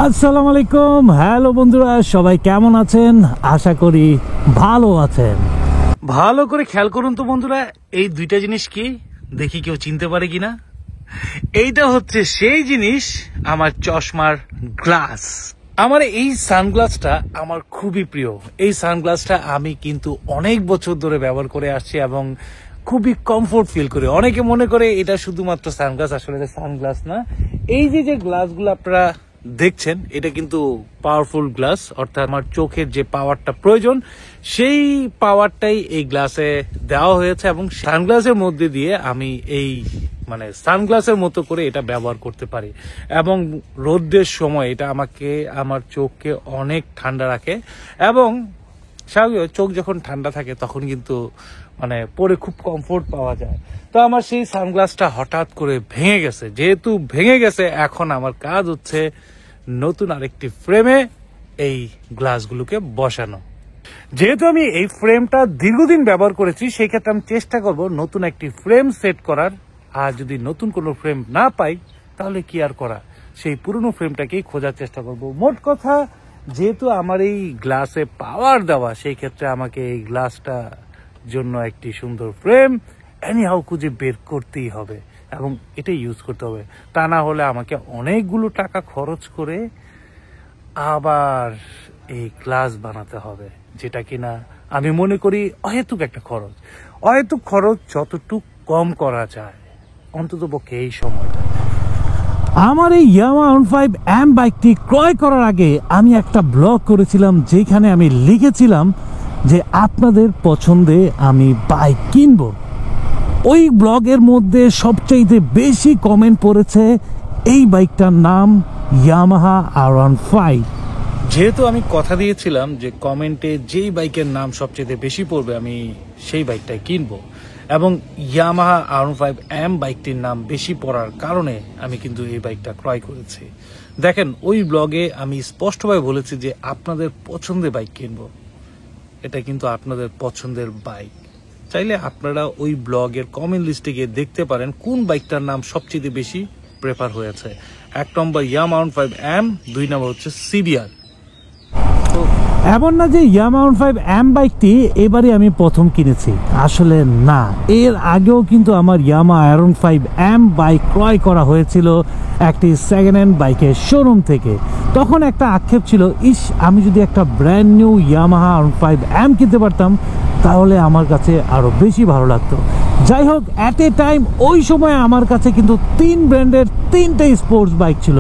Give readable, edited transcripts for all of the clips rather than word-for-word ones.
আসসালামু আলাইকুম। হ্যালো বন্ধুরা, সবাই কেমন আছেন? আশা করি ভালো আছেন। ভালো করে খেয়াল করুন তো বন্ধুরা, এই দুইটা জিনিস কি দেখি কেউ চিনতে পারে কিনা। এইটা হচ্ছে সেই জিনিস, আমার চশমার গ্লাস। আমার এই সানগ্লাসটা আমার খুবই প্রিয়। এই সানগ্লাসটা আমি কিন্তু অনেক বছর ধরে ব্যবহার করে আসছি এবং খুবই কমফোর্ট ফিল করি। অনেকে মনে করে এটা শুধুমাত্র সানগ্লাস, আসলে এটা সানগ্লাস না। এই যে গ্লাসগুলো আপনারা দেখছেন, এটা কিন্তু পাওয়ারফুল গ্লাস, অর্থাৎ আমার চোখের যে পাওয়ারটা প্রয়োজন সেই পাওয়ারটাই এই গ্লাসে দেওয়া হয়েছে এবং সানগ্লাসের মধ্যে দিয়ে আমি এই সানগ্লাসের মতো করে এটা ব্যবহার করতে পারি এবং রোদের সময় এটা আমাকে আমার চোখকে অনেক ঠান্ডা রাখে এবং স্বাভাবিক চোখ যখন ঠান্ডা থাকে তখন কিন্তু পরে খুব কমফোর্ট পাওয়া যায়। তো আমার সেই সানগ্লাসটা হঠাৎ করে ভেঙে গেছে। যেহেতু ভেঙে গেছে, এখন আমার কাজ হচ্ছে নতুন আরেকটি ফ্রেমে এই গ্লাসগুলোকে বসানো। যেহেতু আমি এই ফ্রেমটা দীর্ঘদিন ব্যবহার করেছি, সেই ক্ষেত্রে আমি চেষ্টা করব নতুন একটি ফ্রেম সেট করার। আর যদি নতুন কোনো ফ্রেম না পাই তাহলে কি আর করা, সেই পুরনো ফ্রেমটাকেই খোঁজার চেষ্টা করব। মোট কথা, যেহেতু আমার এই গ্লাসে পাওয়ার দেওয়া, সেই ক্ষেত্রে আমাকে এই গ্লাসটা জন্য একটি সুন্দর ফ্রেম এনিহাউ খুঁজে বের করতেই হবে এবং এটাই ইউজ করতে হবে। তা না হলে আমাকে অনেকগুলো টাকা খরচ করে আবার এই গ্লাস বানাতে হবে, যেটা কিনা আমি মনে করি অহেতুক একটা খরচ। অহেতুক খরচ যতটুক কম করা যায় অন্তত পক্ষে এই সময়টা। আমার এই ইয়ামাহা R15M বাইকটি ক্রয় করার আগে আমি একটা ব্লগ করেছিলাম, যেখানে আমি লিখেছিলাম যে আপনাদের পছন্দে আমি বাইক কিনবো। ওই ব্লগের মধ্যে সবচাইতে বেশি কমেন্ট পড়েছে এই বাইকটার নাম ইয়ামাহা R15। যেহেতু আমি কথা দিয়েছিলাম যে কমেন্টে যেই বাইকের নাম সবচেয়ে বেশি পড়বে আমি সেই বাইকটাই কিনবো, এবং ইয়ামাহা R15M বাইকটির নাম বেশি পড়ার কারণে আমি কিন্তু এই বাইকটা ক্রয় করেছি। দেখেন, ওই ব্লগে আমি স্পষ্টভাবে বলেছি যে আপনাদের পছন্দের বাইক কিনবো। এটা কিন্তু আপনাদের পছন্দের বাইক। চাইলে আপনারা ওই ব্লগের কমেন্ট লিস্টে গিয়ে দেখতে পারেন কোন বাইকটার নাম সবচেয়ে বেশি প্রেফার হয়েছে। 1 নম্বর ইয়ামাহা R15M, 2 নম্বর হচ্ছে CBR। এমন না যে ইয়ামাহা R15M বাইকটি এবারে আমি প্রথম কিনেছি, আসলে না। এর আগেও কিন্তু আমার ইয়ামাহা R15M বাইক ক্রয় করা হয়েছিল একটি সেকেন্ড হ্যান্ড বাইকের শোরুম থেকে। তখন একটা আক্ষেপ ছিল, ইস, আমি যদি একটা ব্র্যান্ড নিউ ইয়ামাহা R15M কিনতে পারতাম তাহলে আমার কাছে আরো বেশি ভালো লাগতো। যাই হোক, অ্যাট এ টাইম ওই সময় আমার কাছে কিন্তু 3 ব্র্যান্ডের 3টে স্পোর্টস বাইক ছিল,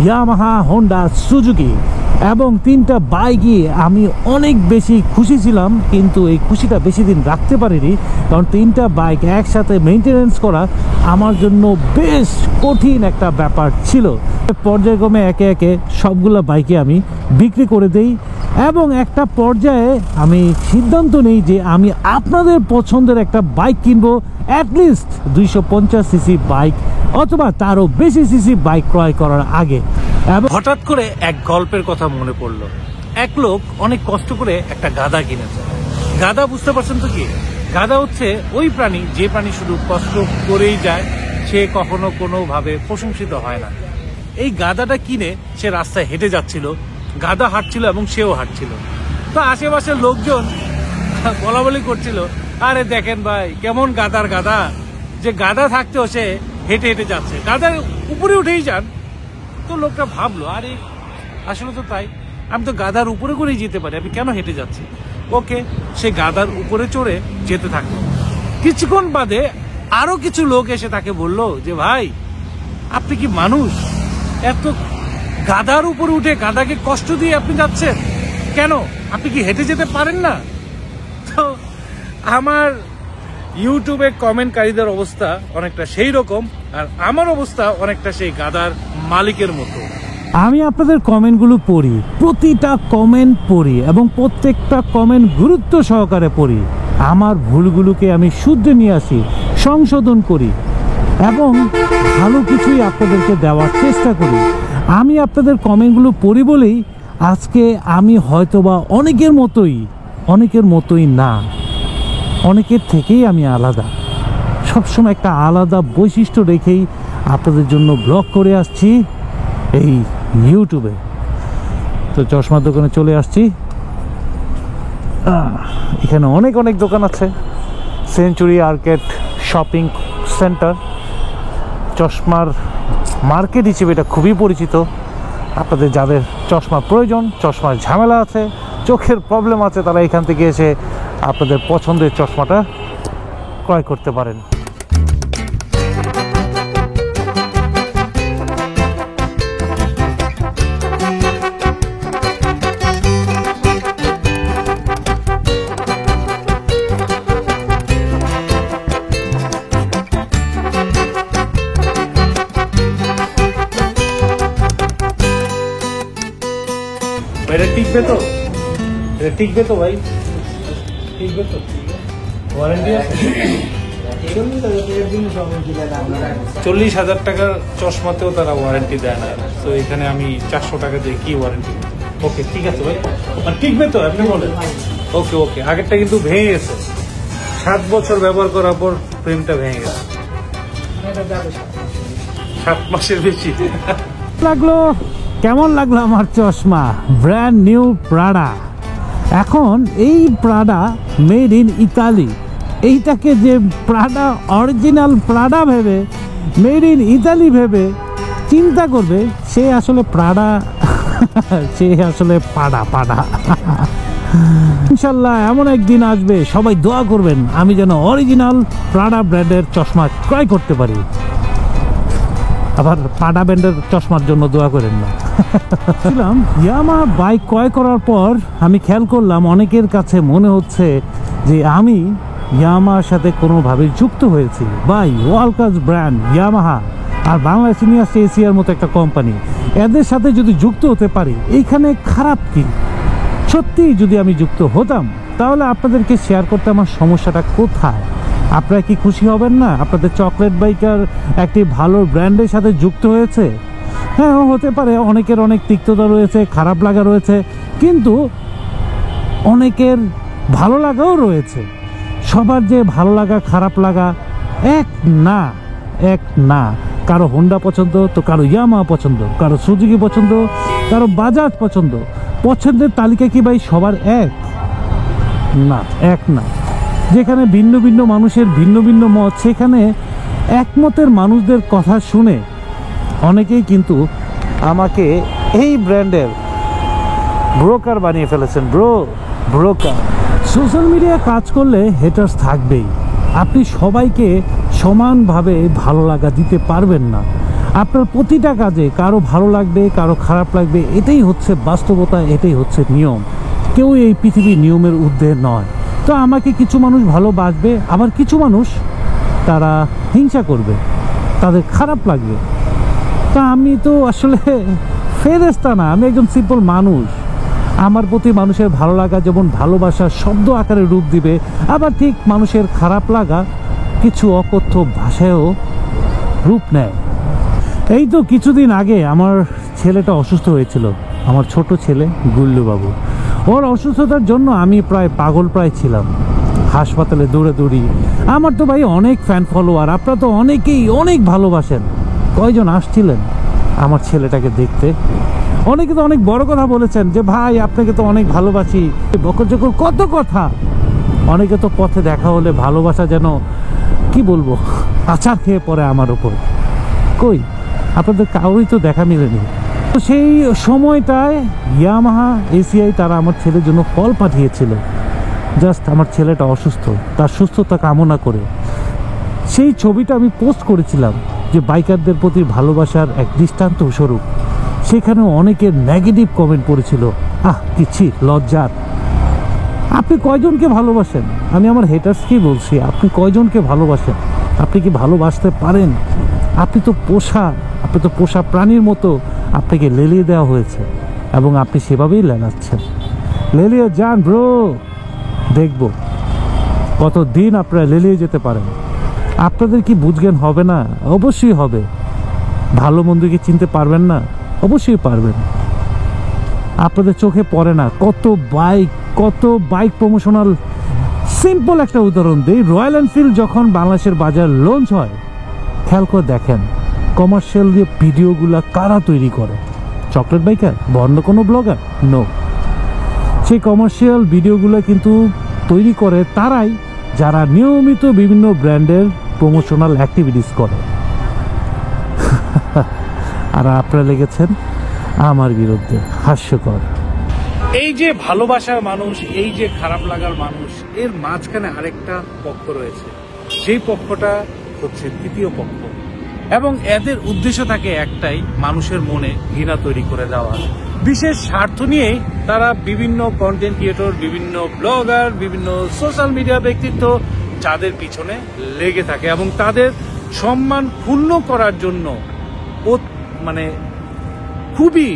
ইয়ামাহা, হোন্ডা, সুজুকি, এবং 3টা বাইকই আমি অনেক বেশি খুশি ছিলাম। কিন্তু এই খুশিটা বেশি দিন রাখতে পারিনি, কারণ 3টা বাইক একসাথে মেনটেনেন্স করা আমার জন্য বেশ কঠিন একটা ব্যাপার ছিল। পর্যায়ক্রমে একে একে সবগুলো বাইকে আমি বিক্রি করে দেই এবং একটা পর্যায়ে আমি সিদ্ধান্ত নেই যে আমি আপনাদের পছন্দের একটা বাইক কিনবো, অ্যাটলিস্ট 250 সিসি বাইক অথবা তারও বেশি সিসি বাইক ক্রয় করার আগে। হঠাৎ করে এক গল্পের কথা মনে পড়লো। এক লোক অনেক কষ্ট করে একটা গাধা কিনেছে। গাধা, বুঝতে পারছেন তো কি? গাধা হচ্ছে ওই প্রাণী যে প্রাণী শুধু কষ্ট করেই যায়, সে কখনো কোনোভাবে প্রশংসিত হয় না। এই গাধাটা কিনে সে রাস্তায় হেঁটে যাচ্ছিল, গাধা হাঁটছিল এবং সেও হাঁটছিল। তো আশেপাশের লোকজন বলা বলি করছিল, আরে দেখেন ভাই, কেমন গাধার গাধা, যে গাধা থাকতেও সে হেঁটে হেঁটে যাচ্ছে, গাধার উপরে উঠেই যান। তো লোকটা ভাবলো, আরে আসলে তো তাই, আমি তো গাধার উপরে করেই যেতে পারি, আমি কেন হেঁটে যাচ্ছি। ওকে, সে গাধার উপরে চড়ে যেতে থাকলো। কিছুক্ষণ বাদে আরো কিছু লোক এসে তাকে বলল যে, ভাই, আপনি কি মানুষ? এত গাধার উপরে উঠে গাধাকে কষ্ট দিয়ে আপনি যাচ্ছেন কেন? আপনি কি হেঁটে যেতে পারেন না? তো আমার ইউটিউবে কমেন্টকারীদের অবস্থা অনেকটা সেই রকম, আর আমার অবস্থা অনেকটা সেই গাধার মালিকের মতো। আমি আপনাদের কমেন্টগুলো পড়ি, প্রতিটা কমেন্ট পড়ি এবং প্রত্যেকটা কমেন্ট গুরুত্ব সহকারে পড়ি। আমার ভুলগুলোকে আমি শুধরে নিয়ে আসি, সংশোধন করি এবং ভালো কিছুই আপনাদেরকে দেওয়ার চেষ্টা করি। আমি আপনাদের কমেন্টগুলো পড়ি বলেই আজকে আমি হয়তোবা অনেকের মতোই না, অনেকের থেকেই আমি আলাদা। সবসময় একটা আলাদা বৈশিষ্ট্য রেখেই আপনাদের জন্য ব্লগ করে আসছি। এই ইউটিউবে। তো চশমার দোকানে চলে আসছি। এখানে অনেক অনেক দোকান আছে। সেঞ্চুরি আর্কেড শপিং সেন্টার, চশমার মার্কেট হিসেবে এটা খুবই পরিচিত। আপনাদের যাদের চশমার প্রয়োজন, চশমার ঝামেলা আছে, চোখের প্রবলেম আছে, তারা এখান থেকে এসে আপনাদের পছন্দের চশমাটা ক্রয় করতে পারেন। এটা টিকবে তো? এটা টিকবে তো ভাই? টিকবে তো? ওয়ারেন্টি আছে? 40,000 টাকার চশমাতেও তারা ওয়ারেন্টি দেয় না। তো এখানে আমি 400 টাকা দিয়ে কি ওয়ারেন্টি? ওকে, ঠিক আছে ভাই। আর টিকবে তো আপনি বলেন? ওকে ওকে। আগেরটা কিন্তু ভেঙে গেছে, 7 বছর ব্যবহার করার পর ফ্রেমটা ভেঙে গেছে। 7 মাসের বেশি লাগলো। কেমন লাগলো আমার চশমা? Brand new Prada. এখন এই প্রাডা মেড ইন ইতালি, এইটাকে যে প্রাডা অরিজিনাল প্রাডা ভেবে, মেড ইন ইতালি ভেবে চিন্তা করবে, সে আসলে প্রাডা সে আসলে পাডা। ইনশাল্লাহ এমন একদিন আসবে, সবাই দোয়া করবেন আমি যেন অরিজিনাল প্রাডা ব্র্যান্ডের চশমা ক্রয় করতে পারি। আবার পাডা ব্র্যান্ডের চশমার জন্য দোয়া করেন না। ইয়ামাহা বাইক ক্রয় করার পর আমি খেয়াল করলাম অনেকের কাছে মনে হচ্ছে যে আমি ইয়ামাহার সাথে কোনোভাবে যুক্ত হয়েছি। ভাই, ওয়ার্ল্ড ক্লাস ব্র্যান্ড ইয়ামাহা আর বাংলাদেশে নিয়ে আসছে এশিয়ার মতো একটা কোম্পানি, এদের সাথে যদি যুক্ত হতে পারি এইখানে খারাপ কি? সত্যি যদি আমি যুক্ত হতাম তাহলে আপনাদেরকে শেয়ার করতে আমার সমস্যাটা কোথায়? আপনারা কি খুশি হবেন না? আপনাদের চকলেট বাইকার একটি ভালো ব্র্যান্ডের সাথে যুক্ত হয়েছে। হ্যাঁ, হতে পারে অনেকের অনেক তিক্ততা রয়েছে, খারাপ লাগা রয়েছে, কিন্তু অনেকের ভালো লাগাও রয়েছে। সবার যে ভালো লাগা খারাপ লাগা এক না। কারো হোন্ডা পছন্দ তো কারো ইয়ামাহা পছন্দ, কারো সুজুকি পছন্দ, কারো বাজাজ পছন্দ। পছন্দের তালিকা কি ভাই সবার এক না। যেখানে ভিন্ন ভিন্ন মানুষের ভিন্ন ভিন্ন মত, সেখানে একমতের মানুষদের কথা শুনে অনেকেই কিন্তু আমাকে এই ব্র্যান্ডের ব্রোকার বানিয়ে ফেলেছেন। ব্রোকার। সোশ্যাল মিডিয়া কাজ করলে হেটার্স থাকবেই। আপনি সবাইকে সমানভাবে ভালো লাগা দিতে পারবেন না। আপনার প্রতিটা কাজে কারো ভালো লাগবে, কারো খারাপ লাগবে, এটাই হচ্ছে বাস্তবতা, এটাই হচ্ছে নিয়ম। কেউ এই পৃথিবীর নিয়মের ঊর্ধ্বে নয়। তো আমাকে কিছু মানুষ ভালোবাসবে, আবার কিছু মানুষ তারা হিংসা করবে, তাদের খারাপ লাগবে। তা আমি তো আসলে ফেরেশতা না, আমি একজন সিম্পল মানুষ। আমার প্রতি মানুষের ভালো লাগা যেমন ভালোবাসার শব্দ আকারে রূপ দিবে, আবার ঠিক মানুষের খারাপ লাগা কিছু অকথ্য ভাষায়ও রূপ নেয়। এই তো কিছুদিন আগে আমার ছেলেটা অসুস্থ হয়েছিল, আমার ছোট ছেলে গুল্লু বাবু। ওর অসুস্থতার জন্য আমি পাগল ছিলাম, হাসপাতালে দৌড়ি। আমার তো ভাই অনেক ফ্যান ফলোয়ার, আপনারা তো অনেকেই অনেক ভালোবাসেন। কয়জন আসছিলেন আমার ছেলেটাকে দেখতে? অনেকে তো অনেক বড় কথা বলেছেন যে ভাই আপনাকে তো অনেক ভালোবাসি, বকর কত কথা। অনেকে তো পথে দেখা হলে ভালোবাসা যেন কি বলবো আচার খেয়ে পড়ে আমার উপর। কই, আপনাদের কাউরই তো দেখা মিলেনি। তো সেই সময়টায় ইয়ামাহা এসিআই তারা আমার ছেলের জন্য ফল পাঠিয়েছিল, জাস্ট আমার ছেলেটা অসুস্থ, তার সুস্থতা কামনা করে। সেই ছবিটা আমি পোস্ট করেছিলাম যে বাইকারদের প্রতি ভালোবাসার এক দৃষ্টান্ত স্বরূপ। সেখানেও অনেকের নেগেটিভ কমেন্ট পড়েছিল, কিছু লজ্জার। আপনি কয়জনকে ভালোবাসেন? আমি আমার হেটার্সকেই বলছি, আপনি কয়জনকে ভালোবাসেন? আপনি কি ভালোবাসতে পারেন? আপনি তো পোষা প্রাণীর মতো আপনাকে লেলিয়ে দেওয়া হয়েছে এবং আপনি সেভাবেই লেলাচ্ছেন। লেলিয়ে যান ব্রো, দেখব কতদিন আপনারা লেলিয়ে যেতে পারেন। আপনাদের কি বুঝজ্ঞান হবে না? অবশ্যই হবে। ভালো মন্দকে চিনতে পারবেন না? অবশ্যই পারবেন। আপনাদের চোখে পড়ে না কত বাইক প্রমোশনাল। সিম্পল একটা উদাহরণ দিই, রয়্যাল এনফিল্ড যখন বাংলাদেশের বাজার লঞ্চ হয়, খেয়াল করে দেখেন কমার্শিয়াল ভিডিওগুলা কারা তৈরি করে? চকলেট বাইকার বা অন্য কোনো ব্লগার? নো। সেই কমার্শিয়াল ভিডিওগুলো কিন্তু তৈরি করে তারাই যারা নিয়মিত বিভিন্ন ব্র্যান্ডের প্রমোশনাল অ্যাক্টিভিটিস করে। আর আপনারা লেগেছেন আমার বিরুদ্ধে। হাস্যকর। এই যে ভালোবাসার মানুষ, এই যে খারাপ লাগার মানুষ, এর মাঝখানে আরেকটা পক্ষ রয়েছে, সেই পক্ষটা হচ্ছে তৃতীয় পক্ষ, এবং এদের উদ্দেশ্য থাকে একটাই, মানুষের মনে ঘৃণা তৈরি করে দেওয়া। বিশেষ স্বার্থ নিয়েই তারা বিভিন্ন কন্টেন্ট ক্রিয়েটর, বিভিন্ন ব্লগার, বিভিন্ন সোশ্যাল মিডিয়া ব্যক্তিত্ব যাদের পিছনে লেগে থাকে এবং তাদের সম্মান ক্ষুণ্ণ করার জন্য মানে খুবই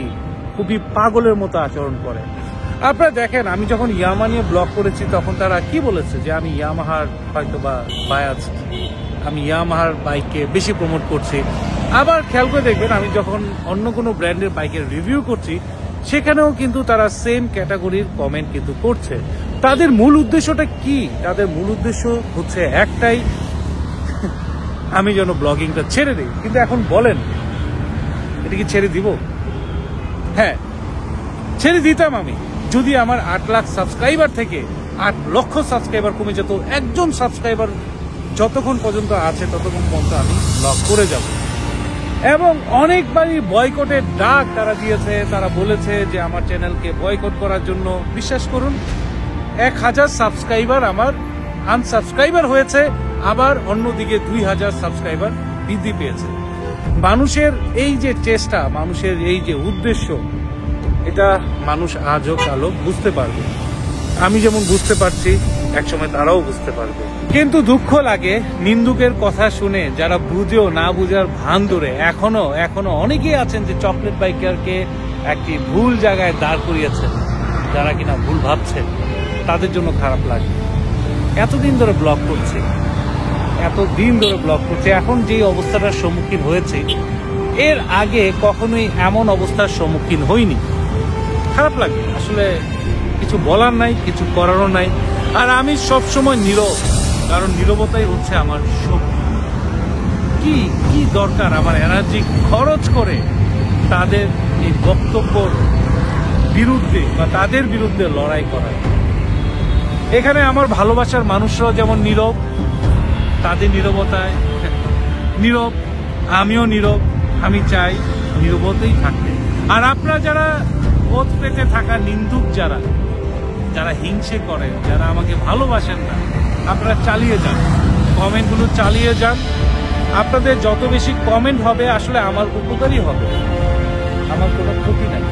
খুবই পাগলের মতো আচরণ করে। আপনারা দেখেন, আমি যখন ইয়ামা নিয়ে ব্লগ করেছি তখন তারা কি বলেছে যে আমি ইয়ামাহার হয়তো বা বায়াস, আমি ইয়ামাহার বাইককে বেশি প্রমোট করছি। আবার খেয়াল করে দেখবেন, আমি যখন অন্য কোনো ব্র্যান্ডের বাইকের রিভিউ করছি সেখানেও কিন্তু তারা সেম ক্যাটাগরির কমেন্ট কিন্তু করছে। তাদের মূল উদ্দেশ্যটা কি? তাদের মূল উদ্দেশ্য হচ্ছে একটাই, আমি যেন ব্লগিংটা ছেড়ে দিই। কিন্তু এখন বলেন, এটা কি ছেড়ে দিব? হ্যাঁ, ছেড়ে দিতাম আমি যদি আমার 8 লাখ সাবস্ক্রাইবার থেকে 8 লক্ষ সাবস্ক্রাইবার কমে যেত। একজন সাবস্ক্রাইবার যতক্ষণ পর্যন্ত আছে ততক্ষণ পর্যন্ত আমি ব্লগ করে যাব। এবং অনেকবারই বয়কটের ডাক তারা দিয়েছে, তারা বলেছে যে আমার চ্যানেলকে বয়কট করার জন্য। বিশ্বাস করুন, 1000 সাবস্ক্রাইবার আমার আনসাবস্ক্রাইবার হয়েছে, আবার অন্যদিকে 2000 সাবস্ক্রাইবার বৃদ্ধি পেয়েছে। মানুষের এই যে চেষ্টা, মানুষের এই যে উদ্দেশ্য, এটা মানুষ আজও কালো বুঝতে পারবে। আমি যেমন বুঝতে পারছি, একসময় তারাও বুঝতে পারবে। কিন্তু দুঃখ লাগে, নিন্দুকের কথা শুনে যারা বুঝেও না বুঝার ভান ধরে এখনো অনেকেই আছেন যে চকলেট বাইকারকে একটি ভুল জায়গায় দাঁড় করিয়েছেন, যারা কিনা ভুল ভাবছেন। তাদের জন্য খারাপ লাগে। এতদিন ধরে ব্লগ করছি, এখন যে অবস্থাটার সম্মুখীন হয়েছে, এর আগে কখনোই এমন অবস্থার সম্মুখীন হইনি। খারাপ লাগে আসলে, কিছু বলার নাই, কিছু করারও নাই। আর আমি সবসময় নীরব, কারণ নীরবতাই হচ্ছে আমার শক্তি। কি দরকার আমার এনার্জি খরচ করে তাদের এই বক্তব্যর বিরুদ্ধে বা তাদের বিরুদ্ধে লড়াই করা। এখানে আমার ভালোবাসার মানুষরাও যেমন নীরব, তাদের নীরবতায় নীরব, আমিও নীরব। আমি চাই নীরবতেই থাকতে। আর আপনারা যারা পথ পেতে থাকা নিন্দুক, যারা হিংসে করেন, যারা আমাকে ভালোবাসেন না, আপনারা চালিয়ে যান, কমেন্টগুলো চালিয়ে যান। আপনাদের যত বেশি কমেন্ট হবে আসলে আমার উপকারই হবে, আমার কোনো ক্ষতি নাই।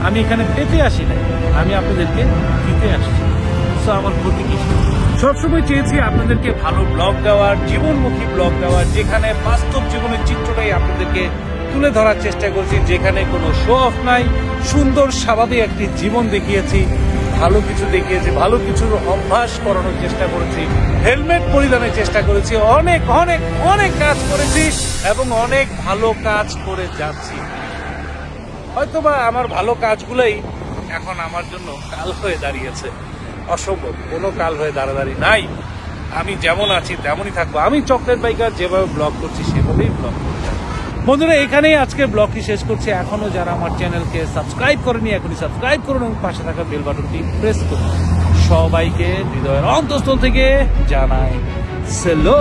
আমি এখানে পেতে আসি নাই, আমি আপনাদেরকে দিতে আসছি। সো আমার ক্ষতি কি? সবসময় চেয়েছি আপনাদেরকে ভালো ব্লগ দেওয়ার, জীবনমুখী ব্লগ দেওয়ার, যেখানে বাস্তব জীবনের চিত্রটাই আপনাদেরকে তুলে ধরার চেষ্টা করছি, যেখানে কোনো শো অফ নাই, সুন্দর স্বাভাবিক একটি জীবন দেখিয়েছি, ভালো কিছু দেখিয়েছি, ভালো কিছুর অভ্যাস করানোর চেষ্টা করেছি, হেলমেট পরিধানের চেষ্টা করেছি, অনেক অনেক অনেক কাজ করেছি এবং অনেক ভালো কাজ করে যাচ্ছি। হয়তোবা আমার ভালো কাজগুলোই এখন আমার জন্য কাল হয়ে দাঁড়িয়েছে। অসম্ভব, কোনো কাল হয়ে দাঁড়াদাঁড়ি নাই। আমি যেমন আছি তেমনই থাকবো। আমি চকলেট বাইকার যেভাবে ব্লগ করছি সেভাবেই ব্লগ করছি। বন্ধুরা, এখানেই আজকের ব্লগটি শেষ করছি। এখনো যারা আমার চ্যানেলকে সাবস্ক্রাইব করেনি, এখনই সাবস্ক্রাইব করুন এবং পাশে থাকা বেল বাটনটি প্রেস করুন। সবাইকে হৃদয়ের অন্তঃস্থল থেকে জানাই সেলো।